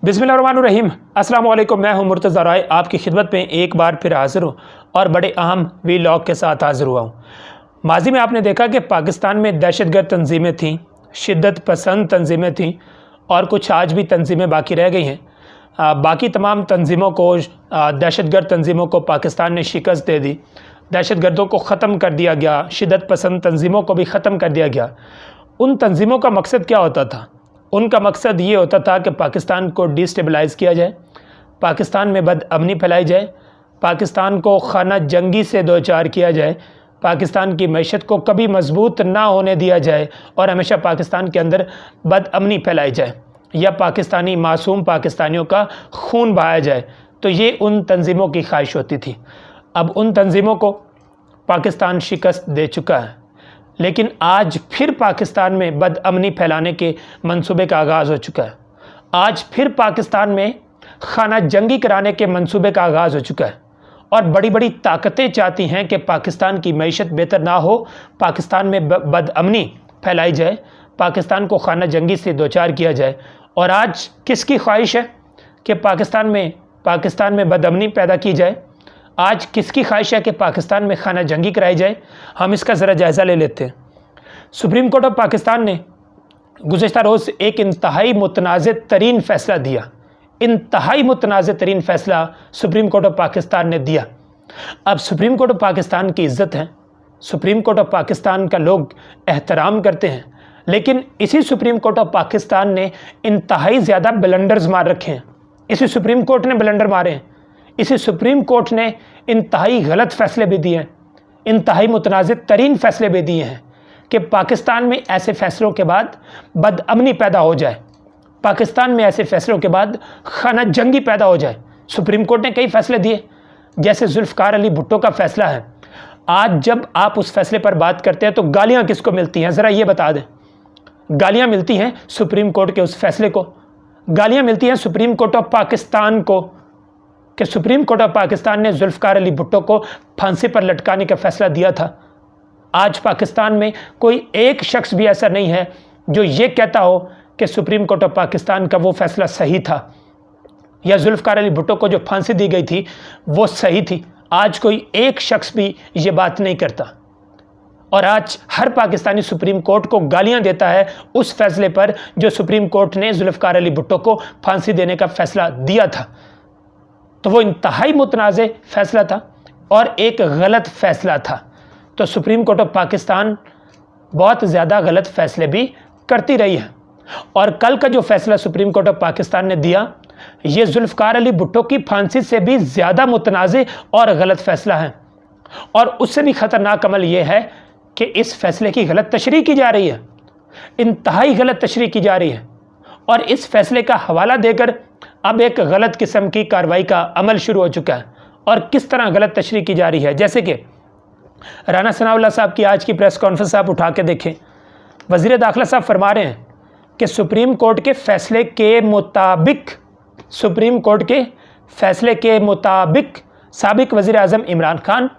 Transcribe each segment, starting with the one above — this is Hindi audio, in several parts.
बिस्मिल्लाहिर्रहमानिर्रहीम। अस्सलाम वालेकुम। मैं हूं मुर्तज़ा राय, आपकी खिदमत में एक बार फिर हाज़िर हूं और बड़े अहम वीलॉग के साथ हाज़िर हुआ हूं। माजी में आपने देखा कि पाकिस्तान में दहशतगर्द तंजीमें थीं, शिद्दत पसंद तंजीमें थीं और कुछ आज भी तंजीमें बाकी रह गई हैं। बाकी तमाम तंजीमों को, दहशतगर्द तंजीमों को पाकिस्तान ने शिकस्त दे दी, दहशतगर्दों को ख़त्म कर दिया गया, शिद्दत पसंद तंजीमों को भी ख़त्म कर दिया गया। उन तंजीमों का मकसद क्या होता था? उनका मकसद ये होता था कि पाकिस्तान को डिस्टेबलाइज़ किया जाए, पाकिस्तान में बदअमनी फैलाई जाए, पाकिस्तान को खाना जंगी से दो चार किया जाए, पाकिस्तान की मैशत को कभी मजबूत ना होने दिया जाए और हमेशा पाकिस्तान के अंदर बदअमनी फैलाई जाए या पाकिस्तानी मासूम पाकिस्तानियों का खून बहाया जाए। तो ये उन तंजीमों की ख्वाहिश होती थी। अब उन तंजीमों को पाकिस्तान शिकस्त दे चुका है, लेकिन आज फिर पाकिस्तान में बदअमनी फैलाने के मंसूबे का आगाज़ हो चुका है। आज फिर पाकिस्तान में खाना जंगी कराने के मंसूबे का आगाज़ हो चुका है और बड़ी बड़ी ताकतें चाहती हैं कि पाकिस्तान की मैशत बेहतर ना हो, पाकिस्तान में बदअमनी फैलाई जाए, पाकिस्तान को खाना जंगी से दो चार किया जाए। और आज किसकी ख्वाहिश है कि पाकिस्तान में बदअमनी पैदा की जाए? आज किसकी ख्वाहिश है कि पाकिस्तान में खाना जंगी कराई जाए? हम इसका ज़रा जायज़ा ले लेते हैं। सुप्रीम कोर्ट ऑफ पाकिस्तान ने गुज़श्ता रोज़ एक इंतहाई मुतनाज़ तरीन फ़ैसला दिया। इंतहाई मुतनाज़ तरीन फ़ैसला सुप्रीम कोर्ट ऑफ पाकिस्तान ने दिया। अब सुप्रीम कोर्ट ऑफ पाकिस्तान की इज़्ज़त है, सुप्रीम कोर्ट ऑफ पाकिस्तान का लोग एहतराम करते हैं, लेकिन इसी सुप्रीम कोर्ट ऑफ पाकिस्तान ने इंतहाई ज़्यादा ब्लंडर्स मार रखे हैं। इसी सुप्रीम कोर्ट ने ब्लंडर मारे हैं। इसी सुप्रीम कोर्ट ने इंतहाई गलत फ़ैसले भी दिए हैं, इंतहाई मुतनाज़ तरीन फ़ैसले भी दिए हैं कि पाकिस्तान में ऐसे फ़ैसलों के बाद बदअमनी पैदा हो जाए, पाकिस्तान में ऐसे फ़ैसलों के बाद खाना जंगी पैदा हो जाए। सुप्रीम कोर्ट ने कई फ़ैसले दिए, जैसे जुल्फ़िकार अली भुट्टो का फ़ैसला है। आज जब आप उस फ़ैसले पर बात करते हैं तो गालियाँ किसको मिलती हैं, ज़रा ये बता दें। गालियाँ मिलती हैं सुप्रीम कोर्ट के उस फ़ैसले को, गालियाँ मिलती हैं सुप्रीम कोर्ट ऑफ पाकिस्तान को कि सुप्रीम कोर्ट ऑफ पाकिस्तान ने जुल्फ़िकार अली भुट्टो को फांसी पर लटकाने का फ़ैसला दिया था। आज पाकिस्तान में कोई एक शख्स भी ऐसा नहीं है जो ये कहता हो कि सुप्रीम कोर्ट ऑफ पाकिस्तान का वो फ़ैसला सही था या जुल्फ़िकार अली भुट्टो को जो फांसी दी गई थी वो सही थी। आज कोई एक शख्स भी ये बात नहीं करता और आज हर पाकिस्तानी सुप्रीम कोर्ट को गालियां देता है उस फैसले पर जो सुप्रीम कोर्ट ने जुल्फ़िकार अली भुट्टो को फांसी देने का फ़ैसला दिया था। तो वो इंतहाई मुतनाज़ फ़ैसला था और एक गलत फ़ैसला था। तो सुप्रीम कोर्ट ऑफ पाकिस्तान बहुत ज़्यादा गलत फ़ैसले भी करती रही है और कल का जो फ़ैसला सुप्रीम कोर्ट ऑफ पाकिस्तान ने दिया, ये जुल्फ़िकार अली भुट्टो की फांसी से भी ज़्यादा मुतनाज़ और गलत फ़ैसला है। और उससे भी ख़तरनाक अमल ये है कि इस फ़ैसले की गलत तशरीह की जा रही है, इंतहाई गलत तशरीह की जा रही है और इस फ़ैसले का हवाला देकर अब एक गलत किस्म की कार्रवाई का अमल शुरू हो चुका है। और किस तरह गलत तशरीह की जा रही है, जैसे कि राना सनाउल्लाह साहब की आज की प्रेस कॉन्फ्रेंस आप उठा के देखें। वज़ीर दाखिला साहब फरमा रहे हैं कि सुप्रीम कोर्ट के फ़ैसले के मुताबिक, सुप्रीम कोर्ट के फ़ैसले के मुताबिक साबिक़ वज़ीर आज़म इमरान खान,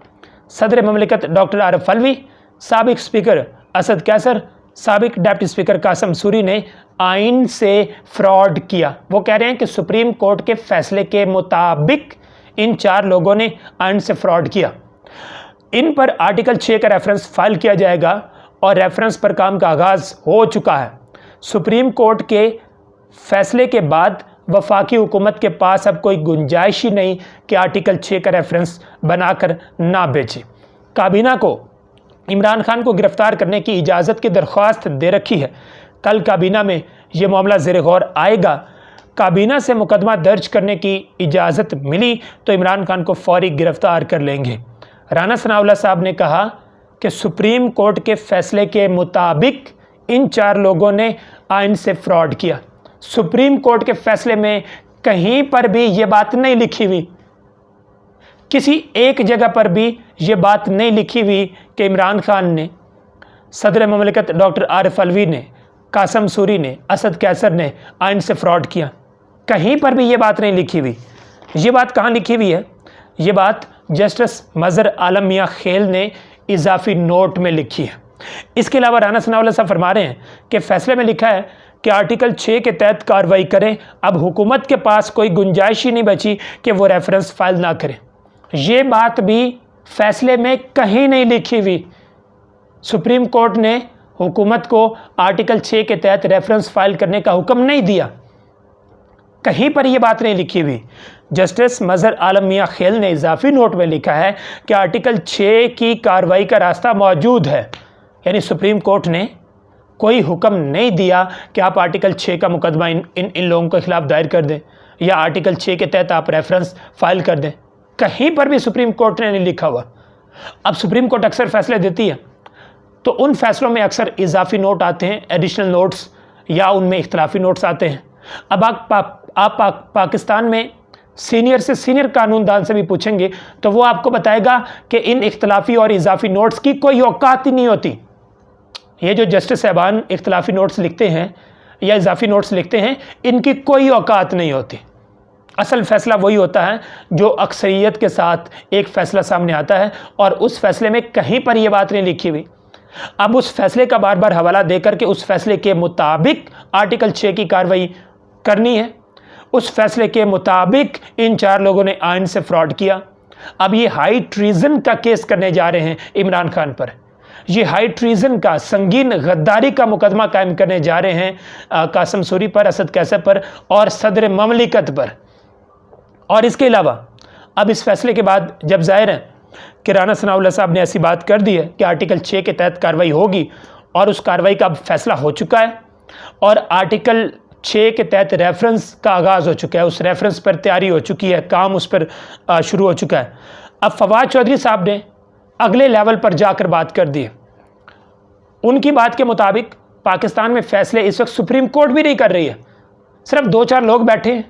सदर ममलिकत doctor Arif Alvi, साबिक़ speaker Asad Qaiser, साबिक़ deputy speaker Qasim Suri ने आइन से फ्रॉड किया। वो कह रहे हैं कि सुप्रीम कोर्ट के फ़ैसले के मुताबिक इन चार लोगों ने आइन से फ्रॉड किया। इन पर आर्टिकल 6 का रेफरेंस फाइल किया जाएगा और रेफरेंस पर काम का आगाज़ हो चुका है। सुप्रीम कोर्ट के फ़ैसले के बाद वफाकी हुकूमत के पास अब कोई गुंजाइश ही नहीं कि आर्टिकल 6 का रेफरेंस बनाकर ना बेचे। काबीना को इमरान खान को गिरफ़्तार करने की इजाज़त की दरख्वास्त दे रखी है। कल काबीना में ये मामला ज़ेर गौर आएगा। काबीना से मुकदमा दर्ज करने की इजाज़त मिली तो इमरान खान को फौरी गिरफ़्तार कर लेंगे। राना सनाउल्लाह साहब ने कहा कि सुप्रीम कोर्ट के फ़ैसले के मुताबिक इन चार लोगों ने आइन से फ्रॉड किया। सुप्रीम कोर्ट के फ़ैसले में कहीं पर भी ये बात नहीं लिखी हुई, किसी एक जगह पर भी ये बात नहीं लिखी हुई कि इमरान खान ने, सदर ममलिकत डॉक्टर आरिफ अलवी ने, कासम सूरी ने, असद कैसर ने आइन से फ्रॉड किया। कहीं पर भी ये बात नहीं लिखी हुई। ये बात कहाँ लिखी हुई है? ये बात जस्टिस मज़हर आलम मियाँ खेल ने इजाफी नोट में लिखी है। इसके अलावा राना सनाउल्लाह साहब फरमा रहे हैं कि फ़ैसले में लिखा है कि आर्टिकल 6 के तहत कार्रवाई करें, अब हुकूमत के पास कोई गुंजाइश ही नहीं बची कि वो रेफरेंस फाइल ना करे। ये बात भी फैसले में कहीं नहीं लिखी हुई। सुप्रीम कोर्ट ने हुकूमत को आर्टिकल 6 के तहत रेफरेंस फाइल करने का हुक्म नहीं दिया, कहीं पर यह बात नहीं लिखी हुई। जस्टिस मजहर आलम मियां खेल ने इजाफी नोट में लिखा है कि आर्टिकल 6 की कार्रवाई का रास्ता मौजूद है, यानी सुप्रीम कोर्ट ने कोई हुक्म नहीं दिया कि आप आर्टिकल 6 का मुकदमा इन लोगों के खिलाफ दायर कर दें या आर्टिकल 6 के तहत आप रेफरेंस फाइल कर दें। कहीं पर भी सुप्रीम कोर्ट ने नहीं लिखा हुआ। अब सुप्रीम कोर्ट अक्सर फैसले देती है तो उन फैसलों में अक्सर इजाफी नोट आते हैं, एडिशनल नोट्स, या उनमें इख्तलाफी नोट्स आते हैं। अब आप पाकिस्तान में सीनियर से सीनियर कानूनदान से भी पूछेंगे तो वो आपको बताएगा कि इन इख्तलाफी और इजाफी नोट्स की कोई औकात ही नहीं होती। ये जो जस्टिस साहबान इख्तलाफी नोट्स लिखते हैं या इजाफी नोट्स लिखते हैं, इनकी कोई औकात नहीं होती। असल फैसला वही होता है जो अक्सरियत के साथ एक फ़ैसला सामने आता है और उस फैसले में कहीं पर यह बात नहीं लिखी हुई। अब उस फैसले का बार बार हवाला देकर के उस फैसले के मुताबिक आर्टिकल 6 की कार्रवाई करनी है। उस फैसले के मुताबिक इन 4 लोगों ने आइन से फ्रॉड किया। अब ये हाई ट्रीजन का केस करने जा रहे हैं इमरान खान पर। ये हाई ट्रीजन का, संगीन गद्दारी का मुकदमा कायम करने जा रहे हैं कासिम सूरी पर, असद कैसर पर और सदर ममलिकत पर। और इसके अलावा अब इस फैसले के बाद जब जाहिर है कि राना सनाउल्लाह साहब ने ऐसी बात कर दी है कि आर्टिकल 6 के तहत कार्रवाई होगी और उस कार्रवाई का अब फैसला हो चुका है और आर्टिकल 6 के तहत रेफरेंस का आगाज़ हो चुका है, उस रेफरेंस पर तैयारी हो चुकी है, काम उस पर शुरू हो चुका है। अब फवाद चौधरी साहब ने अगले लेवल पर जाकर बात कर दी है। उनकी बात के मुताबिक पाकिस्तान में फ़ैसले इस वक्त सुप्रीम कोर्ट भी नहीं कर रही है, सिर्फ 2-4 लोग बैठे हैं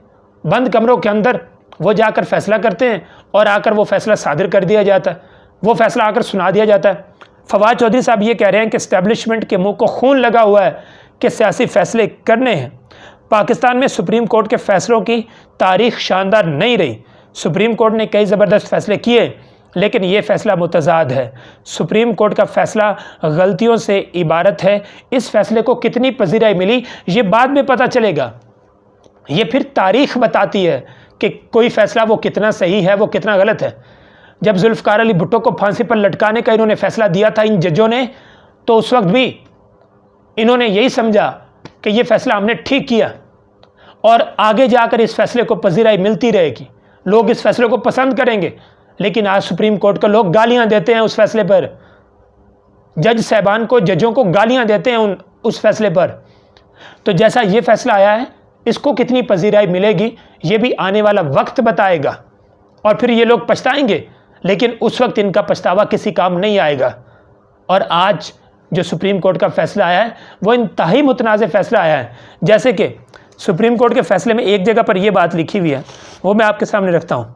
बंद कमरों के अंदर, वो जाकर फैसला करते हैं और आकर वो फैसला सादिर कर दिया जाता है, वो फैसला आकर सुना दिया जाता है। फवाद चौधरी साहब ये कह रहे हैं कि इस्टेब्लिशमेंट के मुंह को खून लगा हुआ है कि सियासी फैसले करने हैं। पाकिस्तान में सुप्रीम कोर्ट के फैसलों की तारीख शानदार नहीं रही। सुप्रीम कोर्ट ने कई ज़बरदस्त फैसले किए लेकिन ये फैसला मुतज़ाद है। सुप्रीम कोर्ट का फैसला गलतियों से इबारत है। इस फैसले को कितनी पजीराई मिली ये बाद में पता चलेगा। ये फिर तारीख बताती है कि कोई फ़ैसला वो कितना सही है, वो कितना गलत है। जब जुल्फ़िकार अली भुट्टो को फांसी पर लटकाने का इन्होंने फ़ैसला दिया था इन जजों ने, तो उस वक्त भी इन्होंने यही समझा कि ये फ़ैसला हमने ठीक किया और आगे जाकर इस फैसले को पजीराई मिलती रहेगी, लोग इस फैसले को पसंद करेंगे। लेकिन आज सुप्रीम कोर्ट को लोग गालियां देते हैं उस फैसले पर, जज साहबान को, जजों को गालियां देते हैं उस फैसले पर। तो जैसा ये फैसला आया है इसको कितनी पजीराई मिलेगी ये भी आने वाला वक्त बताएगा और फिर ये लोग पछताएंगे, लेकिन उस वक्त इनका पछतावा किसी काम नहीं आएगा। और आज जो सुप्रीम कोर्ट का फैसला आया है वो इंतहाई मुतनाज़ फैसला आया है। जैसे कि सुप्रीम कोर्ट के फैसले में एक जगह पर यह बात लिखी हुई है, वो मैं आपके सामने रखता हूँ।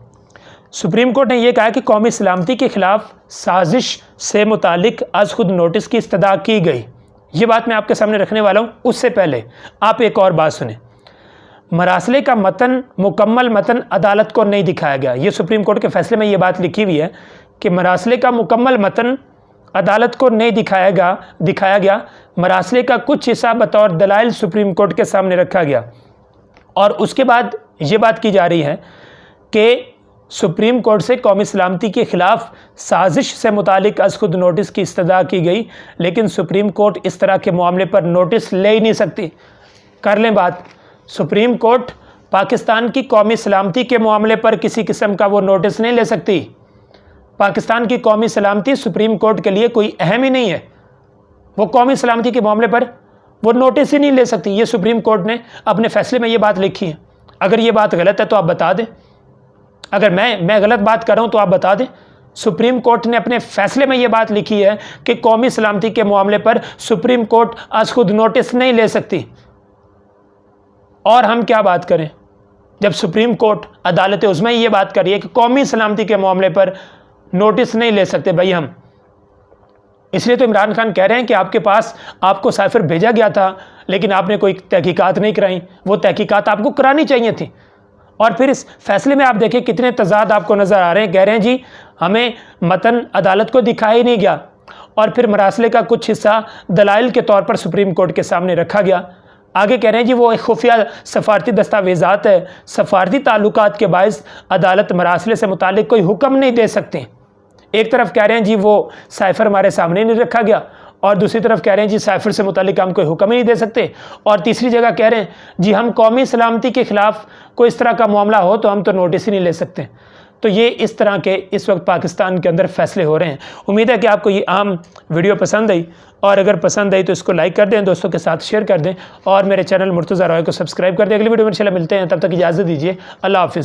सुप्रीम कोर्ट ने यह कहा कि कौमी सलामती के खिलाफ साजिश से मुतालिक अज खुद नोटिस की इस्तदा की गई। ये बात मैं आपके सामने रखने वाला हूँ। उससे पहले आप एक और बात सुने। मरासले का मतन, मुकम्मल मतन अदालत को नहीं दिखाया गया। ये सुप्रीम कोर्ट के फैसले में ये बात लिखी हुई है कि मरासले का मुकम्मल मतन अदालत को नहीं दिखाया गया। मरासले का कुछ हिस्सा बतौर दलाइल सुप्रीम कोर्ट के सामने रखा गया। और उसके बाद ये बात की जा रही है कि सुप्रीम कोर्ट से कौमी सलामती के खिलाफ साजिश से मुतालिक अज खुद नोटिस की इस्तदा की गई, लेकिन सुप्रीम कोर्ट इस तरह के मामले पर नोटिस ले ही नहीं सकती। कर लें बात, सुप्रीम कोर्ट पाकिस्तान की कौमी सलामती के मामले पर किसी किस्म का वो नोटिस नहीं ले सकती। पाकिस्तान की कौमी सलामती सुप्रीम कोर्ट के लिए कोई अहम ही नहीं है। वो कौमी सलामती के मामले पर वो नोटिस ही नहीं ले सकती। ये सुप्रीम कोर्ट ने अपने फैसले में ये बात लिखी है। अगर ये बात गलत है तो आप बता दें, अगर मैं गलत बात कर रहा हूँ तो आप बता दें। सुप्रीम कोर्ट ने अपने फैसले में ये बात लिखी है कि कौमी सलामती के मामले पर सुप्रीम कोर्ट आज खुद नोटिस नहीं ले सकती। और हम क्या बात करें जब सुप्रीम कोर्ट अदालत उज़्मा ये बात कर रही है कि कौमी सलामती के मामले पर नोटिस नहीं ले सकते भाई हम। इसलिए तो इमरान खान कह रहे हैं कि आपके पास आपको साइफर भेजा गया था लेकिन आपने कोई तहकीकात नहीं कराई। वो तहकीकात आपको करानी चाहिए थी। और फिर इस फैसले में आप देखें कितने तजाद आपको नज़र आ रहे हैं। कह रहे हैं जी हमें मतन अदालत को दिखाया ही नहीं गया और फिर मरासले का कुछ हिस्सा दलाइल के तौर पर सुप्रीम कोर्ट के सामने रखा गया। आगे कह रहे हैं जी वो एक खुफिया सफारती दस्तावेज़ात है, सफारती ताल्लुकात के बायस अदालत मरासले से मुतालिक कोई हुक्म नहीं दे सकते। एक तरफ कह रहे हैं जी वो साइफ़र हमारे सामने नहीं रखा गया, और दूसरी तरफ कह रहे हैं जी साइफ़र से मुतालिक हम कोई हुक्म ही नहीं दे सकते, और तीसरी जगह कह रहे हैं जी हम कौमी सलामती के ख़िलाफ़ कोई इस तरह का मामला हो तो हम तो नोटिस ही नहीं ले सकते। तो ये इस तरह के इस वक्त पाकिस्तान के अंदर फ़ैसले हो रहे हैं। उम्मीद है कि आपको ये आम वीडियो पसंद आई, और अगर पसंद आई तो इसको लाइक कर दें, दोस्तों के साथ शेयर कर दें, और मेरे चैनल मुर्तज़ा रॉय को सब्सक्राइब कर दें। अगली वीडियो में इंशाल्लाह मिलते हैं, तब तक इजाज़त दीजिए। अल्लाह हाफ़िज़।